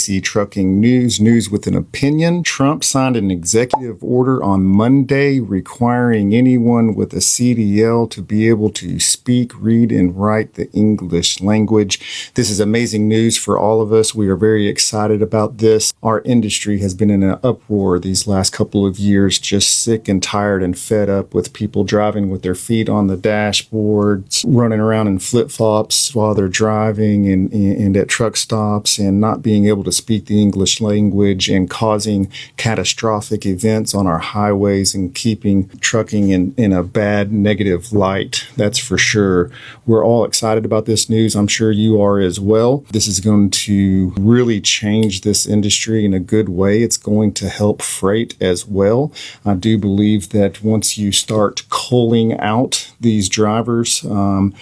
Trucking news with an opinion. Trump signed an executive order on Monday requiring anyone with a CDL to be able to speak, read, and write the English language. This is amazing news for all of us. We are very excited about this. Our industry has been in an uproar these last couple of years, just sick and tired and fed up with people driving with their feet on the dashboards, running around in flip-flops while they're driving and at truck stops, and not being able to speak the English language, and causing catastrophic events on our highways and keeping trucking in a bad negative light. That's for sure. We're all excited about this news. I'm sure you are as well. This is going to really change this industry in a good way. It's going to help freight as well. I do believe that once you start culling out these drivers and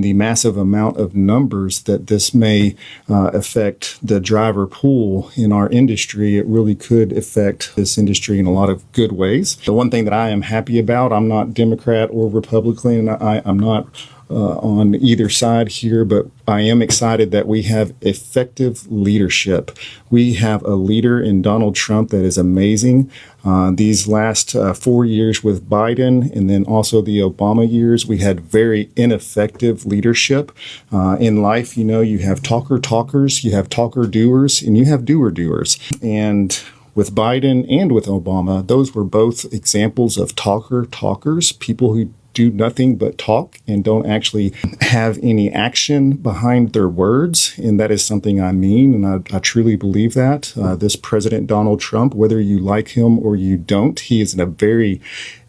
the massive amount of numbers that this may affect the driver pool in our industry, it really could affect this industry in a lot of good ways. The one thing that I am happy about, I'm not Democrat or Republican. I'm not on either side here, but I am excited that we have effective leadership. We have a leader in Donald Trump that is amazing. These last 4 years with Biden, and then also the Obama years, we had very ineffective leadership. In life, you have talkers, you have talker-doers, and you have doer-doers. And with Biden and with Obama, those were both examples of talkers, people who do nothing but talk and don't actually have any action behind their words. And that is something I mean, and I truly believe that. This President Donald Trump, whether you like him or you don't, he is a very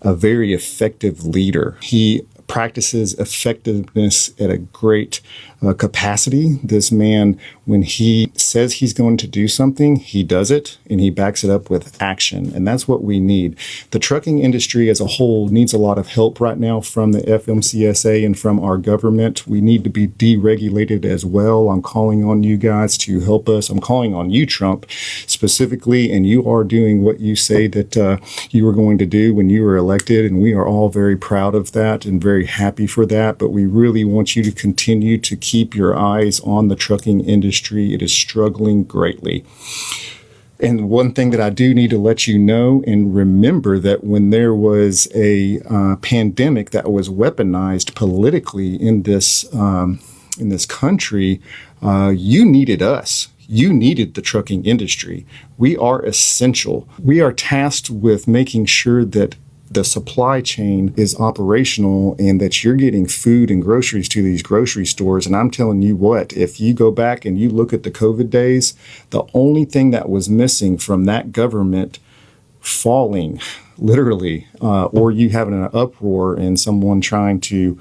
effective leader. He practices effectiveness at a great capacity. This man, when he says he's going to do something, he does it, and he backs it up with action. And that's what we need. The trucking industry as a whole needs a lot of help right now from the FMCSA and from our government. We need to be deregulated as well. I'm calling on you guys to help us. I'm calling on you, Trump, specifically, and you are doing what you say that you were going to do when you were elected, and we are all very proud of that and very happy for that. But we really want you to continue to keep your eyes on the trucking industry. It is struggling greatly. And one thing that I do need to let you know and remember, that when there was a pandemic that was weaponized politically in this country, you needed us. You needed the trucking industry. We are essential. We are tasked with making sure that the supply chain is operational and that you're getting food and groceries to these grocery stores. And I'm telling you what, if you go back and you look at the COVID days, the only thing that was missing from that government falling, literally, or you having an uproar and someone trying to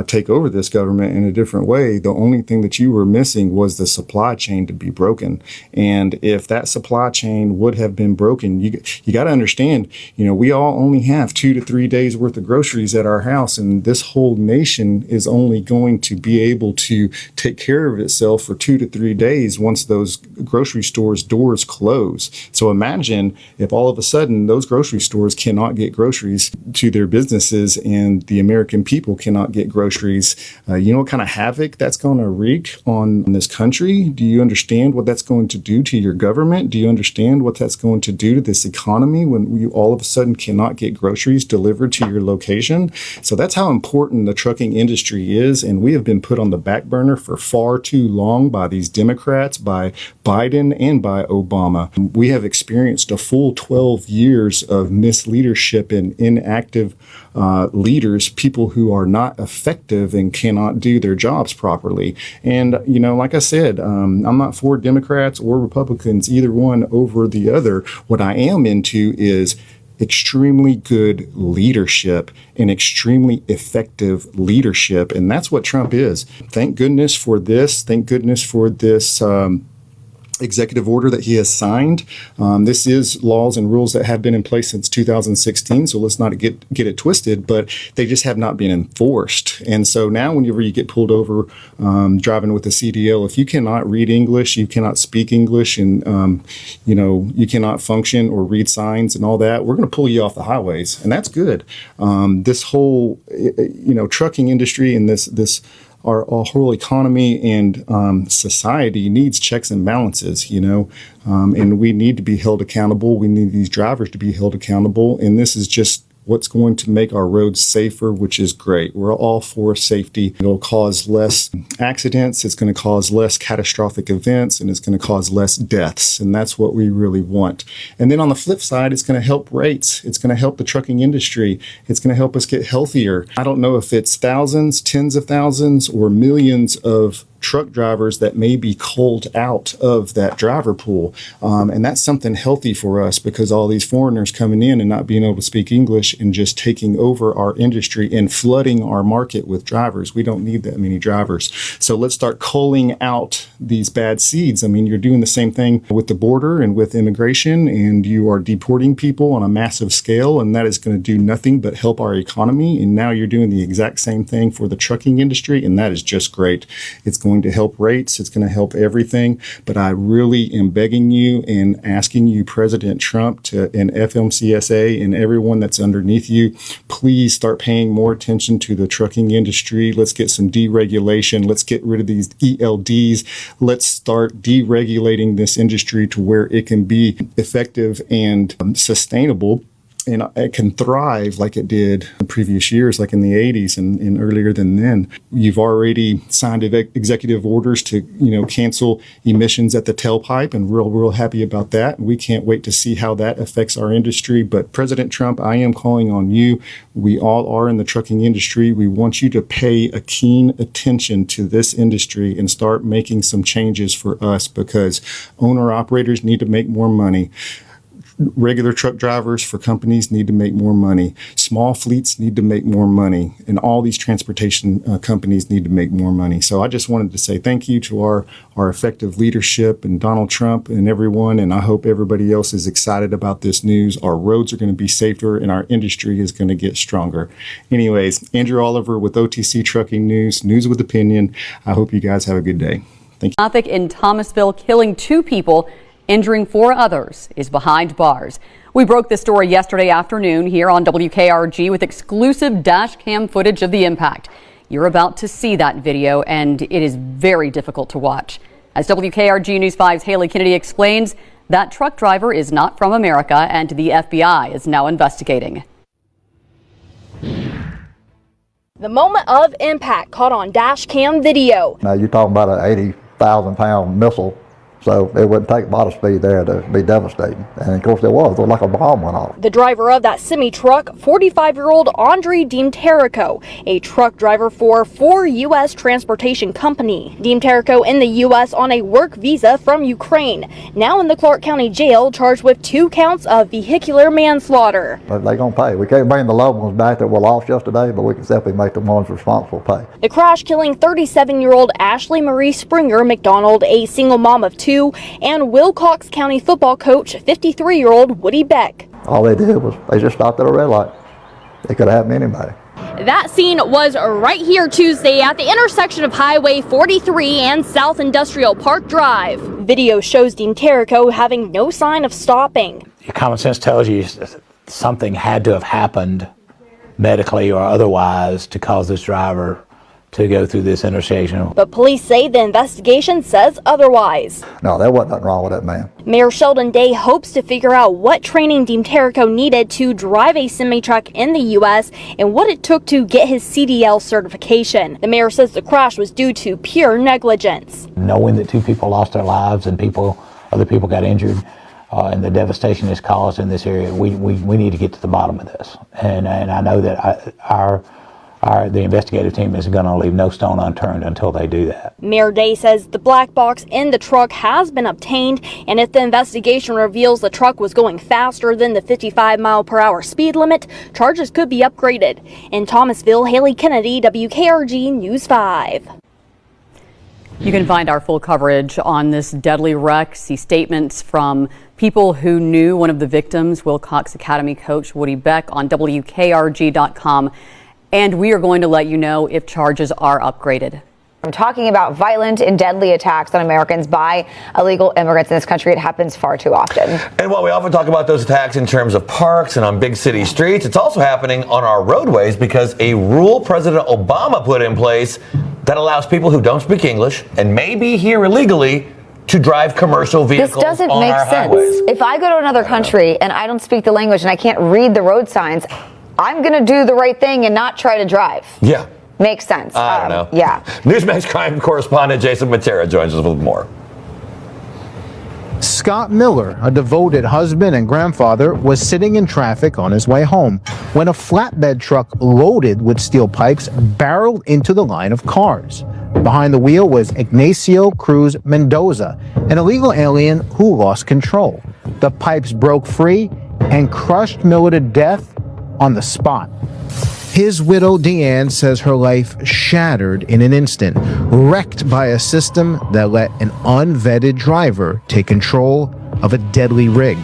take over this government in a different way, the only thing that you were missing was the supply chain to be broken. And if that supply chain would have been broken, you got to understand, we all only have 2 to 3 days worth of groceries at our house, and this whole nation is only going to be able to take care of itself for 2 to 3 days once those grocery stores' doors close. So imagine if all of a sudden those grocery stores cannot get groceries to their businesses and the American people cannot get groceries. You know what kind of havoc that's going to wreak on this country? Do you understand what that's going to do to your government? Do you understand what that's going to do to this economy when you all of a sudden cannot get groceries delivered to your location? So that's how important the trucking industry is, and we have been put on the back burner for far too long by these Democrats, by Biden, and by Obama. We have experienced a full 12 years of misleadership and inactive leaders, people who are not effective and cannot do their jobs properly. And, like I said, I'm not for Democrats or Republicans, either one over the other. What I am into is extremely good leadership and extremely effective leadership. And that's what Trump is. Thank goodness for this. Thank goodness for this executive order that he has signed. This is laws and rules that have been in place since 2016, so let's not get it twisted, but they just have not been enforced. And so now whenever you get pulled over driving with a CDL, if you cannot read English, you cannot speak English, and you cannot function or read signs and all that, we're going to pull you off the highways, and that's good. This whole trucking industry and this our whole economy and society needs checks and balances, and we need to be held accountable. We need these drivers to be held accountable. And this is just what's going to make our roads safer, which is great. We're all for safety. It'll cause less accidents. It's going to cause less catastrophic events, and it's going to cause less deaths. And that's what we really want. And then on the flip side, it's going to help rates. It's going to help the trucking industry. It's going to help us get healthier. I don't know if it's thousands, tens of thousands, or millions of truck drivers that may be culled out of that driver pool. And that's something healthy for us, because all these foreigners coming in and not being able to speak English and just taking over our industry and flooding our market with drivers. We don't need that many drivers. So let's start culling out these bad seeds. I mean, you're doing the same thing with the border and with immigration, and you are deporting people on a massive scale, and that is going to do nothing but help our economy. And now you're doing the exact same thing for the trucking industry, and that is just great. It's going to help rates. It's going to help everything. But I really am begging you and asking you, President Trump, and FMCSA and everyone that's underneath you, please start paying more attention to the trucking industry. Let's get some deregulation. Let's get rid of these ELDs. Let's start deregulating this industry to where it can be effective and sustainable, and it can thrive like it did in previous years, like in the 80s and earlier than then. You've already signed executive orders to, cancel emissions at the tailpipe, and we're real happy about that. We can't wait to see how that affects our industry. But President Trump, I am calling on you. We all are in the trucking industry. We want you to pay a keen attention to this industry and start making some changes for us, because owner-operators need to make more money. Regular truck drivers for companies need to make more money. Small fleets need to make more money. And all these transportation companies need to make more money. So I just wanted to say thank you to our effective leadership and Donald Trump and everyone. And I hope everybody else is excited about this news. Our roads are going to be safer, and our industry is going to get stronger. Anyways, Andrew Oliver with OTC Trucking News, News with Opinion. I hope you guys have a good day. Thank you. Traffic in Thomasville killing 2 people, injuring 4 others, is behind bars. We broke this story yesterday afternoon here on WKRG with exclusive dash cam footage of the impact. You're about to see that video, and it is very difficult to watch. As WKRG News 5's Haley Kennedy explains, that truck driver is not from America, and the FBI is now investigating. The moment of impact caught on dash cam video. Now you're talking about an 80,000-pound missile. So it wouldn't take a lot of speed there to be devastating. And of course it was like a bomb went off. The driver of that semi-truck, 45-year-old Andre Dontate, a truck driver for U.S. Transportation Company. Dontate in the U.S. on a work visa from Ukraine, now in the Clark County Jail, charged with 2 counts of vehicular manslaughter. But they're going to pay. We can't bring the loved ones back that were lost yesterday, but we can simply make the ones responsible pay. The crash killing 37-year-old Ashley Marie Springer McDonald, a single mom of 2, and Wilcox County football coach, 53-year-old Woody Beck. All they did was they just stopped at a red light. It could have happened to anybody. That scene was right here Tuesday at the intersection of Highway 43 and South Industrial Park Drive. Video shows Dontate having no sign of stopping. Your common sense tells you something had to have happened medically or otherwise to cause this driver to go through this intersection. But police say the investigation says otherwise. No, there wasn't nothing wrong with that man. Mayor Sheldon Day hopes to figure out what training Dontate needed to drive a semi-truck in the U.S. and what it took to get his CDL certification. The mayor says the crash was due to pure negligence. Knowing that 2 people lost their lives and other people got injured, and the devastation is caused in this area, we need to get to the bottom of this. And I know that the investigative team is going to leave no stone unturned until they do that. Mayor Day says the black box in the truck has been obtained, and if the investigation reveals the truck was going faster than the 55-mile-per-hour speed limit, charges could be upgraded. In Thomasville, Haley Kennedy, WKRG News 5. You can find our full coverage on this deadly wreck. See statements from people who knew one of the victims, Wilcox Academy coach Woody Beck, on WKRG.com. And we are going to let you know if charges are upgraded. I'm talking about violent and deadly attacks on Americans by illegal immigrants in this country. It happens far too often. And while we often talk about those attacks in terms of parks and on big city streets, it's also happening on our roadways because a rule President Obama put in place that allows people who don't speak English and may be here illegally to drive commercial vehicles This doesn't on make our sense. highways. If I go to another country and I don't speak the language and I can't read the road signs, I'm going to do the right thing and not try to drive. Yeah. Makes sense. I don't know. Yeah. Newsmax crime correspondent Jason Matera joins us with more. Scott Miller, a devoted husband and grandfather, was sitting in traffic on his way home when a flatbed truck loaded with steel pipes barreled into the line of cars. Behind the wheel was Ignacio Cruz Mendoza, an illegal alien who lost control. The pipes broke free and crushed Miller to death on the spot. His widow, Deanne, says her life shattered in an instant, wrecked by a system that let an unvetted driver take control of a deadly rig.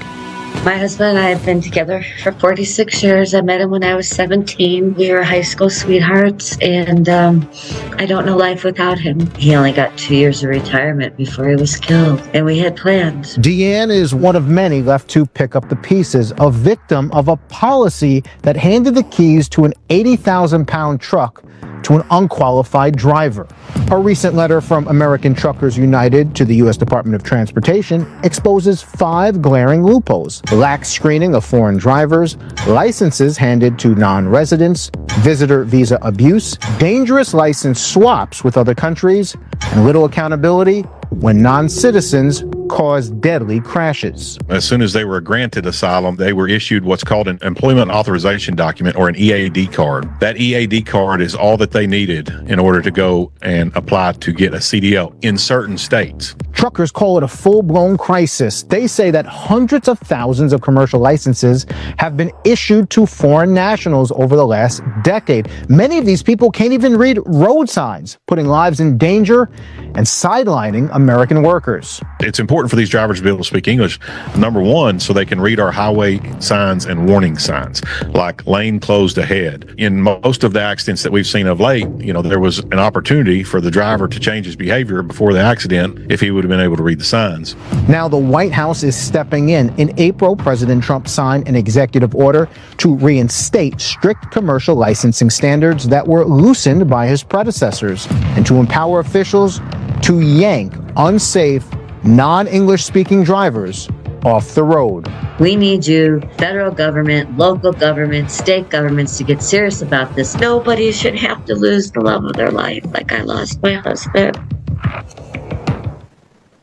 My husband and I have been together for 46 years. I met him when I was 17. We were high school sweethearts, and I don't know life without him. He only got 2 years of retirement before he was killed, and we had plans. Deanne is one of many left to pick up the pieces, a victim of a policy that handed the keys to an 80,000-pound truck to an unqualified driver. A recent letter from American Truckers United to the U.S. Department of Transportation exposes 5 glaring loopholes: lax screening of foreign drivers, licenses handed to non-residents, visitor visa abuse, dangerous license swaps with other countries, and little accountability when non-citizens cause deadly crashes. As soon as they were granted asylum, they were issued what's called an employment authorization document, or an EAD card. That EAD card is all that they needed in order to go and apply to get a CDL in certain states. Truckers call it a full-blown crisis. They say that hundreds of thousands of commercial licenses have been issued to foreign nationals over the last decade. Many of these people can't even read road signs, putting lives in danger and sidelining American workers. It's important for these drivers to be able to speak English, number one, so they can read our highway signs and warning signs, like lane closed ahead. In most of the accidents that we've seen of late, there was an opportunity for the driver to change his behavior before the accident if he would have been able to read the signs. Now the White House is stepping in. In April, President Trump signed an executive order to reinstate strict commercial licensing standards that were loosened by his predecessors, and to empower officials to yank unsafe, non-English speaking drivers off the road. We need you, federal government, local government, state governments, to get serious about this. Nobody should have to lose the love of their life like I lost my husband.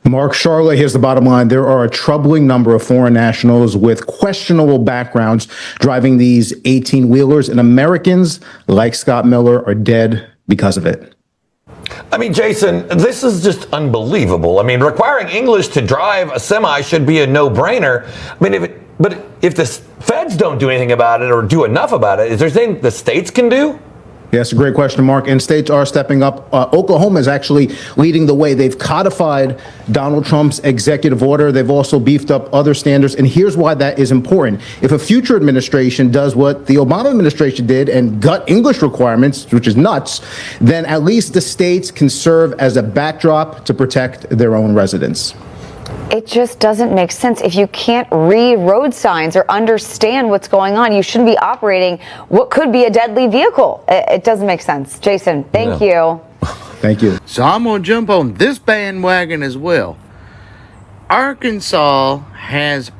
Mark Charlotte, here's the bottom line. There are a troubling number of foreign nationals with questionable backgrounds driving these 18-wheelers, and Americans like Scott Miller are dead because of it. I mean, Jason, this is just unbelievable. I mean, requiring English to drive a semi should be a no-brainer. I mean, but if the feds don't do anything about it or do enough about it, is there anything the states can do? Yes, a great question, Mark. And states are stepping up. Oklahoma is actually leading the way. They've codified Donald Trump's executive order. They've also beefed up other standards. And here's why that is important. If a future administration does what the Obama administration did and gut English requirements, which is nuts, then at least the states can serve as a backdrop to protect their own residents. It just doesn't make sense. If you can't read road signs or understand what's going on, you shouldn't be operating what could be a deadly vehicle. It doesn't make sense. Jason, thank you. Thank you. So I'm going to jump on this bandwagon as well. Arkansas has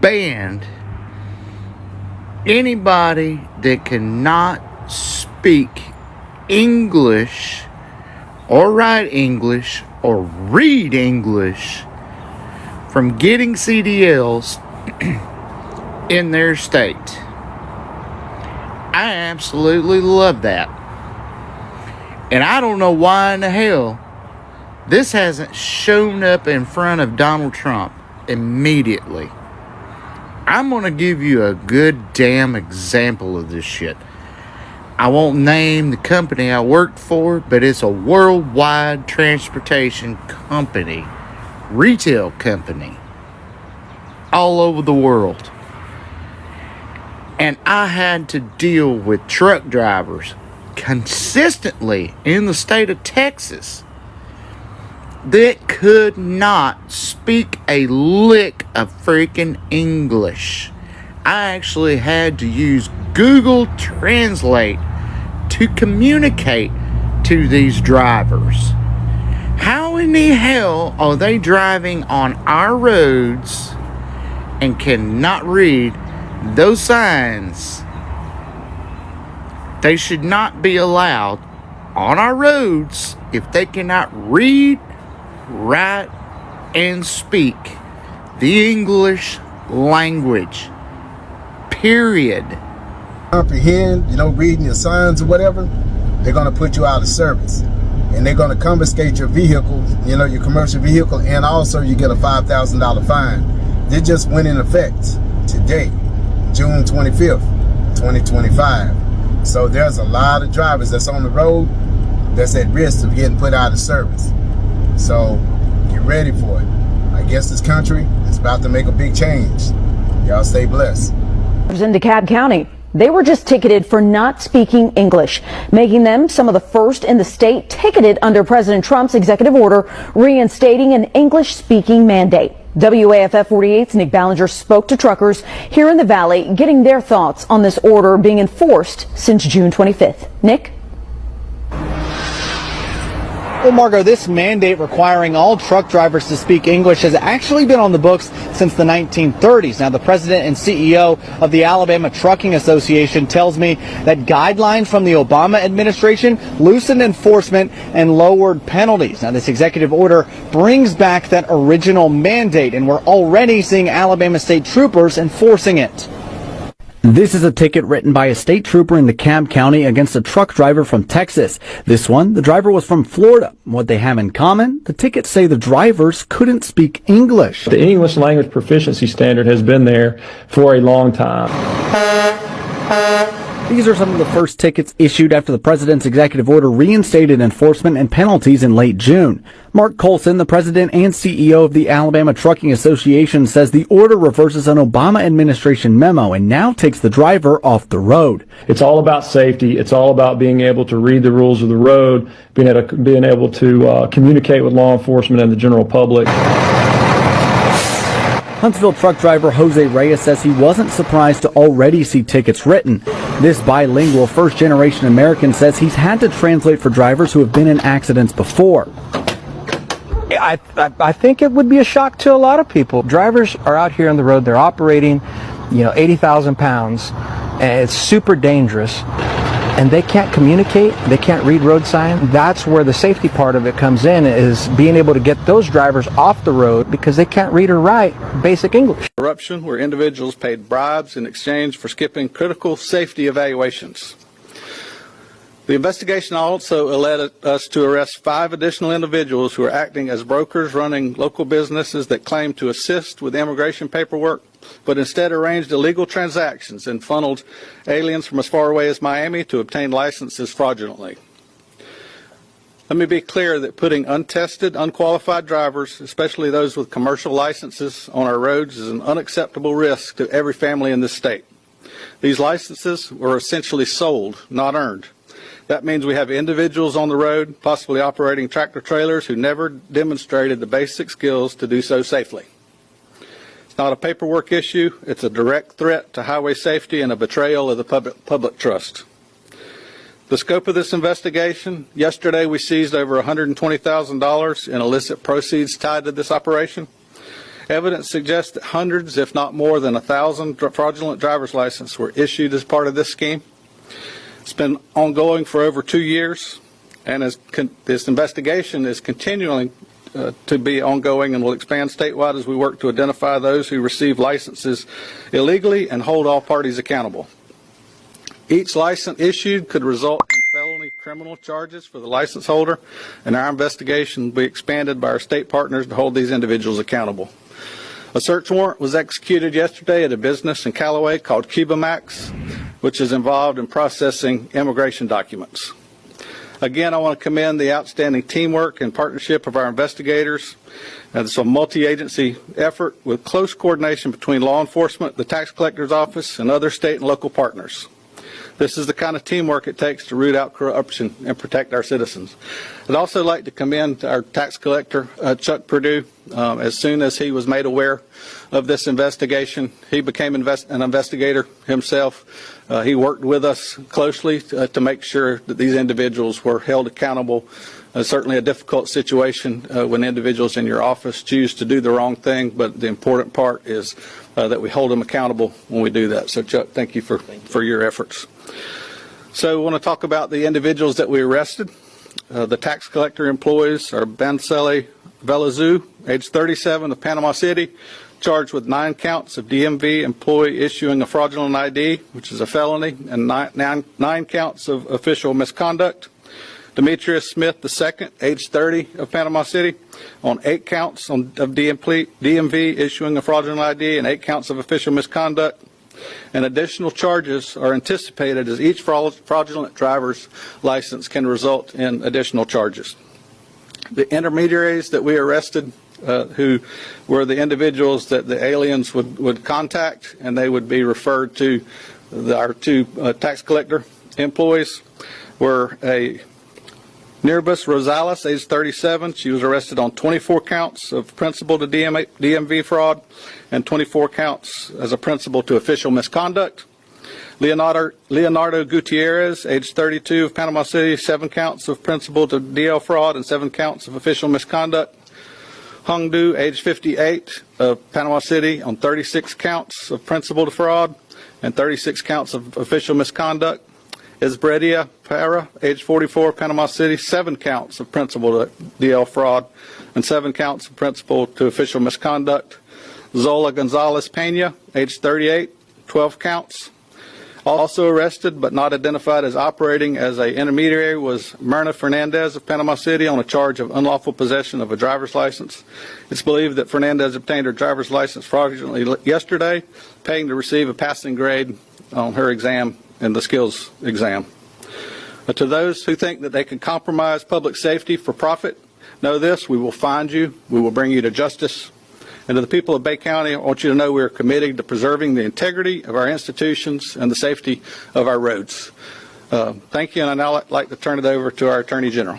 banned anybody that cannot speak English or write English or read English from getting CDL'S in their state. I absolutely love that. And I don't know why in the hell this hasn't shown up in front of Donald Trump immediately. I'm going to give you a good damn example of this shit. I won't name the company I worked for, but it's a worldwide transportation company. Retail company all over the world, and I had to deal with truck drivers consistently in the state of Texas that could not speak a lick of freaking English. I actually had to use Google Translate to communicate to these drivers. How in the hell are they driving on our roads and cannot read those signs? They should not be allowed on our roads if they cannot read, write, and speak the English language. Period. Comprehend, reading your signs or whatever, they're going to put you out of service. And they're going to confiscate your vehicle, your commercial vehicle, and also you get a $5,000 fine. This just went in effect today, June 25th, 2025. So there's a lot of drivers that's on the road that's at risk of getting put out of service. So get ready for it. I guess this country is about to make a big change. Y'all stay blessed. In DeKalb County, they were just ticketed for not speaking English, making them some of the first in the state ticketed under President Trump's executive order reinstating an English-speaking mandate. WAFF 48's Nick Ballinger spoke to truckers here in the Valley, getting their thoughts on this order being enforced since June 25th. Nick? Well, Margot, this mandate requiring all truck drivers to speak English has actually been on the books since the 1930s. Now, the president and CEO of the Alabama Trucking Association tells me that guidelines from the Obama administration loosened enforcement and lowered penalties. Now, this executive order brings back that original mandate, and we're already seeing Alabama state troopers enforcing it. This is a ticket written by a state trooper in DeKalb County against a truck driver from Texas. This one, the driver was from Florida. What they have in common? The tickets say the drivers couldn't speak English. The English language proficiency standard has been there for a long time. These are some of the first tickets issued after the president's executive order reinstated enforcement and penalties in late June. Mark Colson, the president and CEO of the Alabama Trucking Association, says the order reverses an Obama administration memo and now takes the driver off the road. It's all about safety. It's all about being able to read the rules of the road, being able to communicate with law enforcement and the general public. Huntsville truck driver Jose Reyes says he wasn't surprised to already see tickets written. This bilingual first-generation American says he's had to translate for drivers who have been in accidents before. I think it would be a shock to a lot of people. Drivers are out here on the road, they're operating, 80,000 pounds, and it's super dangerous. And they can't communicate, they can't read road signs. That's where the safety part of it comes in, is being able to get those drivers off the road because they can't read or write basic English. Corruption, where individuals paid bribes in exchange for skipping critical safety evaluations. The investigation also led us to arrest 5 additional individuals who are acting as brokers running local businesses that claim to assist with immigration paperwork, but instead arranged illegal transactions and funneled aliens from as far away as Miami to obtain licenses fraudulently. Let me be clear that putting untested, unqualified drivers, especially those with commercial licenses, on our roads is an unacceptable risk to every family in this state. These licenses were essentially sold, not earned. That means we have individuals on the road, possibly operating tractor trailers, who never demonstrated the basic skills to do so safely. It's not a paperwork issue. It's a direct threat to highway safety and a betrayal of the public trust. The scope of this investigation: yesterday we seized over $120,000 in illicit proceeds tied to this operation. Evidence suggests that hundreds, if not more than 1,000 fraudulent driver's licenses were issued as part of this scheme. It's been ongoing for over 2 years, and this investigation is continuing to be ongoing and will expand statewide as we work to identify those who receive licenses illegally and hold all parties accountable. Each license issued could result in felony criminal charges for the license holder, and our investigation will be expanded by our state partners to hold these individuals accountable. A search warrant was executed yesterday at a business in Callaway called Cuba Max, which is involved in processing immigration documents. Again, I want to commend the outstanding teamwork and partnership of our investigators. It's a multi-agency effort with close coordination between law enforcement, the tax collector's office, and other state and local partners. This is the kind of teamwork it takes to root out corruption and protect our citizens. I'd also like to commend our tax collector, Chuck Perdue. As soon as he was made aware of this investigation, he became an investigator himself. He worked with us closely to make sure that these individuals were held accountable. Certainly a difficult situation when individuals in your office choose to do the wrong thing, but the important part is that we hold them accountable when we do that. So, Chuck, thank you for your efforts. So I want to talk about the individuals that we arrested. The tax collector employees are Banseli Velazou, age 37, of Panama City, charged with 9 counts of DMV employee issuing a fraudulent ID, which is a felony, and 9 counts of official misconduct. Demetrius Smith II, age 30, of Panama City, on 8 counts of DMV issuing a fraudulent ID and 8 counts of official misconduct. And additional charges are anticipated as each fraudulent driver's license can result in additional charges. The intermediaries that we arrested, who were the individuals that the aliens would contact, and they would be referred to our 2 tax collector employees, were a Nirbus Rosales, age 37. She was arrested on 24 counts of principal to DMV fraud and 24 counts as a principal to official misconduct. Leonardo Gutierrez, age 32, of Panama City, 7 counts of principal to DL fraud and 7 counts of official misconduct. Hung Du, age 58, of Panama City, on 36 counts of principal to fraud and 36 counts of official misconduct. Esbredia Para, age 44, Panama City, 7 counts of principal to DL fraud and 7 counts of principal to official misconduct. Zola Gonzalez Pena, age 38, 12 counts. Also arrested but not identified as operating as an intermediary was Myrna Fernandez of Panama City on a charge of unlawful possession of a driver's license. It's believed that Fernandez obtained her driver's license fraudulently yesterday, paying to receive a passing grade on her exam in the skills exam. To those who think that they can compromise public safety for profit, know this: we will find you, we will bring you to justice. And to the people of Bay County, I want you to know we are committed to preserving the integrity of our institutions and the safety of our roads. Thank you, and I'd now like to turn it over to our Attorney General.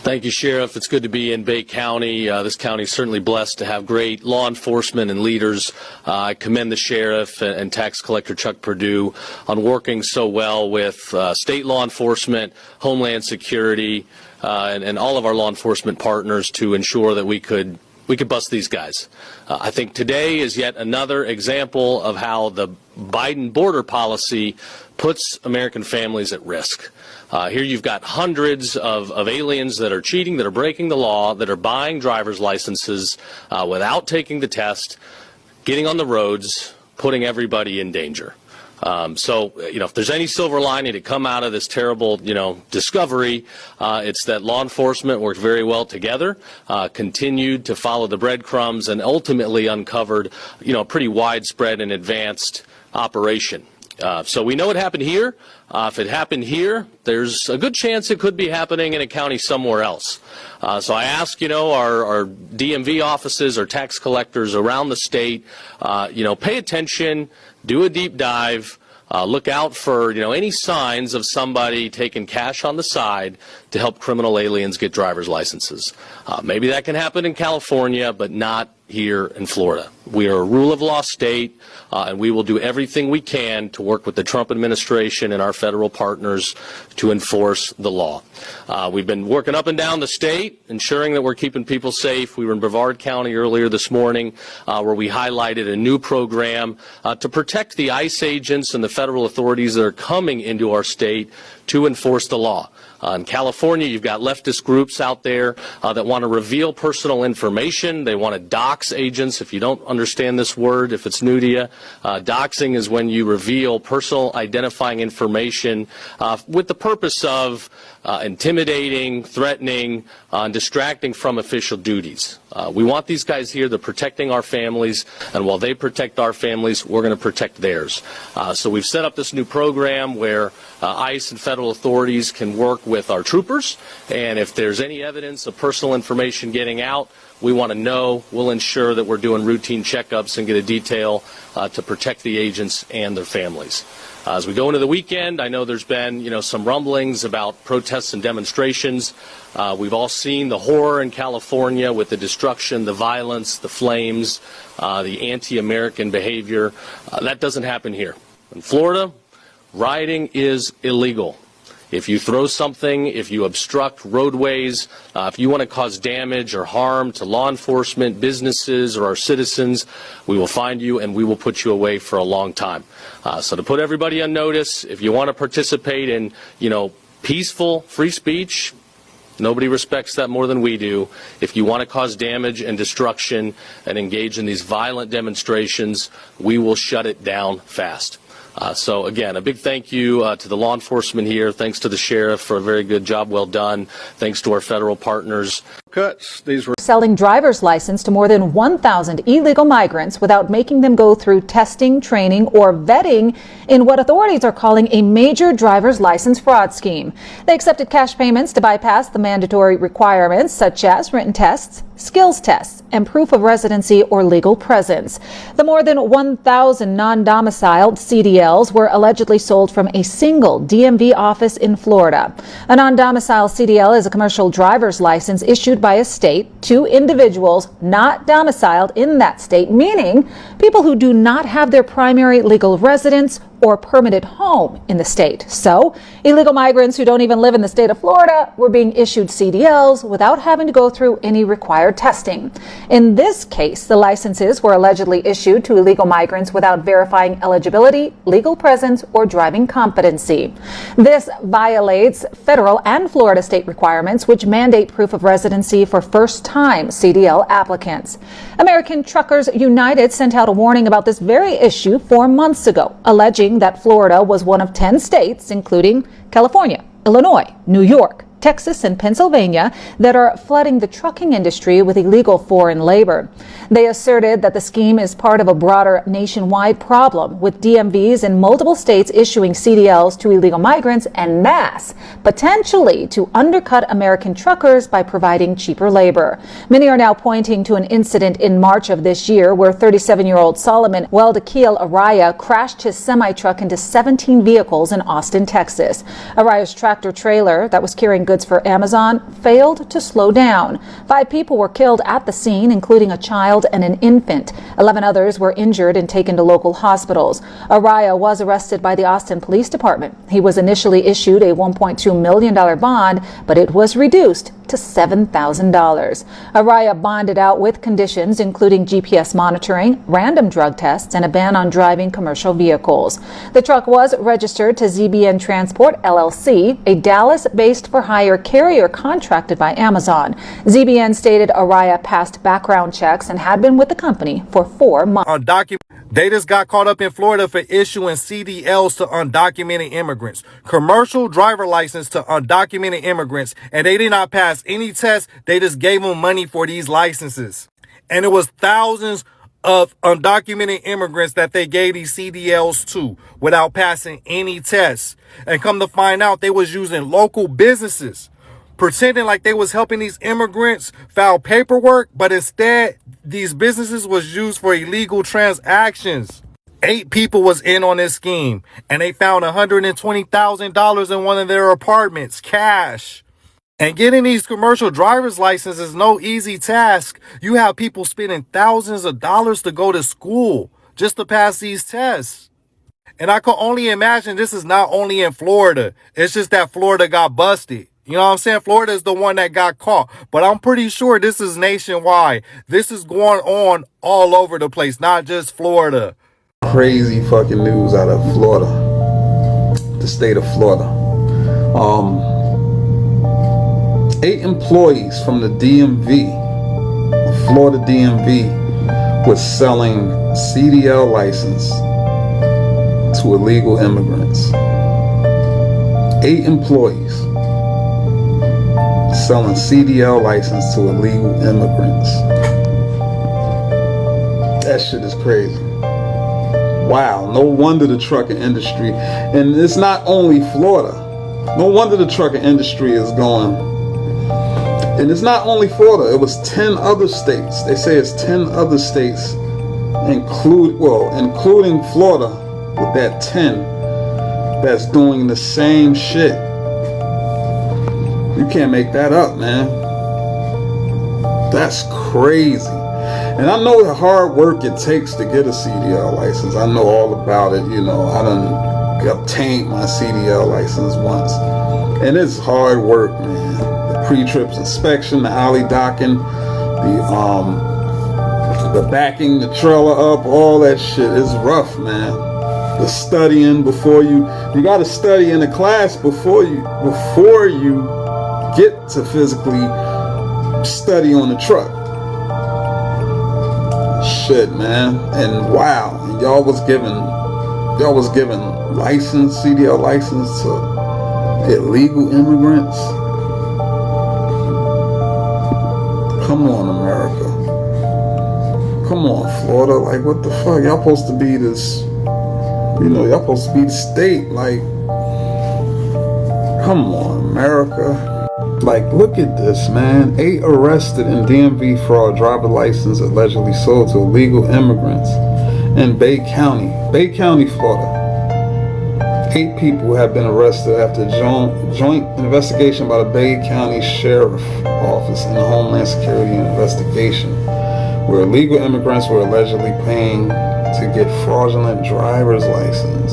Thank you, Sheriff. It's good to be in Bay County. This county is certainly blessed to have great law enforcement and leaders. I commend the Sheriff and Tax Collector Chuck Perdue on working so well with state law enforcement, Homeland Security, and all of our law enforcement partners to ensure that we could bust these guys. I think today is yet another example of how the Biden border policy puts American families at risk. Here you've got hundreds of aliens that are cheating, that are breaking the law, that are buying driver's licenses without taking the test, getting on the roads, putting everybody in danger. So, if there's any silver lining to come out of this terrible, discovery, it's that law enforcement worked very well together, continued to follow the breadcrumbs, and ultimately uncovered, a pretty widespread and advanced operation. So we know it happened here. If it happened here, there's a good chance it could be happening in a county somewhere else. So I ask, our DMV offices or tax collectors around the state, pay attention, do a deep dive, look out for, any signs of somebody taking cash on the side to help criminal aliens get driver's licenses. Maybe that can happen in California, but not here in Florida. We are a rule of law state, and we will do everything we can to work with the Trump administration and our federal partners to enforce the law. We've been working up and down the state, ensuring that we're keeping people safe. We were in Brevard County earlier this morning, where we highlighted a new program to protect the ICE agents and the federal authorities that are coming into our state to enforce the law. In California, you've got leftist groups out there that want to reveal personal information. They want to dox agents. If you don't understand this word, if it's new to you, doxing is when you reveal personal identifying information with the purpose of intimidating, threatening, and distracting from official duties. We want these guys here. They're protecting our families, and while they protect our families, we're going to protect theirs. So we've set up this new program where ICE and federal authorities can work with our troopers, and if there's any evidence of personal information getting out, we want to know. We'll ensure that we're doing routine checkups and get a detail to protect the agents and their families. As we go into the weekend, I know there's been, some rumblings about protests and demonstrations. We've all seen the horror in California with the destruction, the violence, the flames, the anti-American behavior. That doesn't happen here. In Florida, rioting is illegal. If you throw something, if you obstruct roadways, if you want to cause damage or harm to law enforcement, businesses, or our citizens, we will find you and we will put you away for a long time. So to put everybody on notice, if you want to participate in, peaceful, free speech, nobody respects that more than we do. If you want to cause damage and destruction and engage in these violent demonstrations, we will shut it down fast. So again, a big thank you to the law enforcement here. Thanks to the sheriff for a very good job well done. Thanks to our federal partners. These were selling driver's license to more than 1,000 illegal migrants without making them go through testing, training, or vetting in what authorities are calling a major driver's license fraud scheme. They accepted cash payments to bypass the mandatory requirements such as written tests, skills tests, and proof of residency or legal presence. The more than 1,000 non-domiciled CDL'S were allegedly sold from a single DMV office in Florida. A non-domiciled CDL is a commercial driver's license issued by a state to individuals not domiciled in that state, meaning people who do not have their primary legal residence or permanent home in the state. So, illegal migrants who don't even live in the state of Florida were being issued CDLs without having to go through any required testing. In this case, the licenses were allegedly issued to illegal migrants without verifying eligibility, legal presence, or driving competency. This violates federal and Florida state requirements, which mandate proof of residency for first-time CDL applicants. American Truckers United sent out a warning about this very issue 4 months ago, alleging that Florida was one of 10 states, including California, Illinois, New York, Texas, and Pennsylvania, that are flooding the trucking industry with illegal foreign labor. They asserted that the scheme is part of a broader nationwide problem, with DMVs in multiple states issuing CDLs to illegal migrants en masse, potentially to undercut American truckers by providing cheaper labor. Many are now pointing to an incident in March of this year where 37-year-old Solomon Weldakil Araya crashed his semi-truck into 17 vehicles in Austin, Texas. Araya's tractor-trailer that was carrying goods for Amazon failed to slow down. 5 people were killed at the scene, including a child and an infant. 11 others were injured and taken to local hospitals. Araya was arrested by the Austin Police Department. He was initially issued a $1.2 million bond, but it was reduced to $7,000. Araya bonded out with conditions including GPS monitoring, random drug tests, and a ban on driving commercial vehicles. The truck was registered to ZBN Transport, LLC, a Dallas-based for-hire carrier contracted by Amazon. ZBN stated Araya passed background checks and had been with the company for 4 months. They just got caught up in Florida for issuing CDLs to undocumented immigrants, commercial driver license to undocumented immigrants, and they did not pass any tests. They just gave them money for these licenses. And it was thousands of undocumented immigrants that they gave these CDLs to without passing any tests. And come to find out, they was using local businesses, pretending like they was helping these immigrants file paperwork, but instead these businesses was used for illegal transactions. 8 people was in on this scheme, and they found $120,000 in one of their apartments, cash. And getting these commercial driver's licenses is no easy task. You have people spending thousands of dollars to go to school just to pass these tests. And I can only imagine this is not only in Florida. It's just that Florida got busted. You know what I'm saying? Florida is the one that got caught. But I'm pretty sure this is nationwide. This is going on all over the place, not just Florida. Crazy fucking news out of Florida. The state of Florida. 8 employees from the DMV, Florida DMV, was selling CDL license to illegal immigrants. 8 employees selling CDL license to illegal immigrants. That shit is crazy. wow, no wonder the trucking industry, and it's not only Florida, no wonder the trucking industry is going, and it's not only Florida, it was 10 other states. They say it's 10 other states, including Florida, with that 10, that's doing the same shit. You can't make that up, man. That's crazy. And I know the hard work it takes to get a CDL license. I know all about it. You know, I done obtained my CDL license once. And it's hard work, man. The pre-trips inspection, the alley docking, the backing the trailer up, all that shit is rough, man. The studying before you got to study in a class before you get to physically study on the truck. Shit, man. And wow, and y'all was giving license, CDL license to illegal immigrants. Come on, America. Come on, Florida. Like, what the fuck? Y'all supposed to be this, y'all supposed to be the state. Like, come on, America. Like, look at this, man. 8 arrested in DMV fraud, driver license allegedly sold to illegal immigrants in Bay County, Florida. 8 people have been arrested after a joint investigation by the Bay County Sheriff Office and the Homeland Security investigation, where illegal immigrants were allegedly paying to get fraudulent driver's license.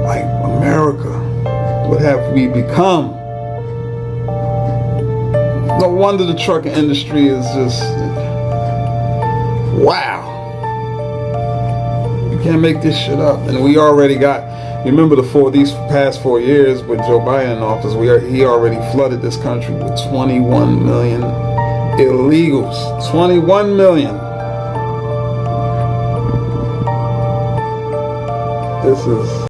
Like, America, what have we become? No wonder the trucking industry is just, wow. You can't make this shit up. And we already got, you remember these past 4 years with Joe Biden in office, he already flooded this country with 21 million illegals. 21 million. This is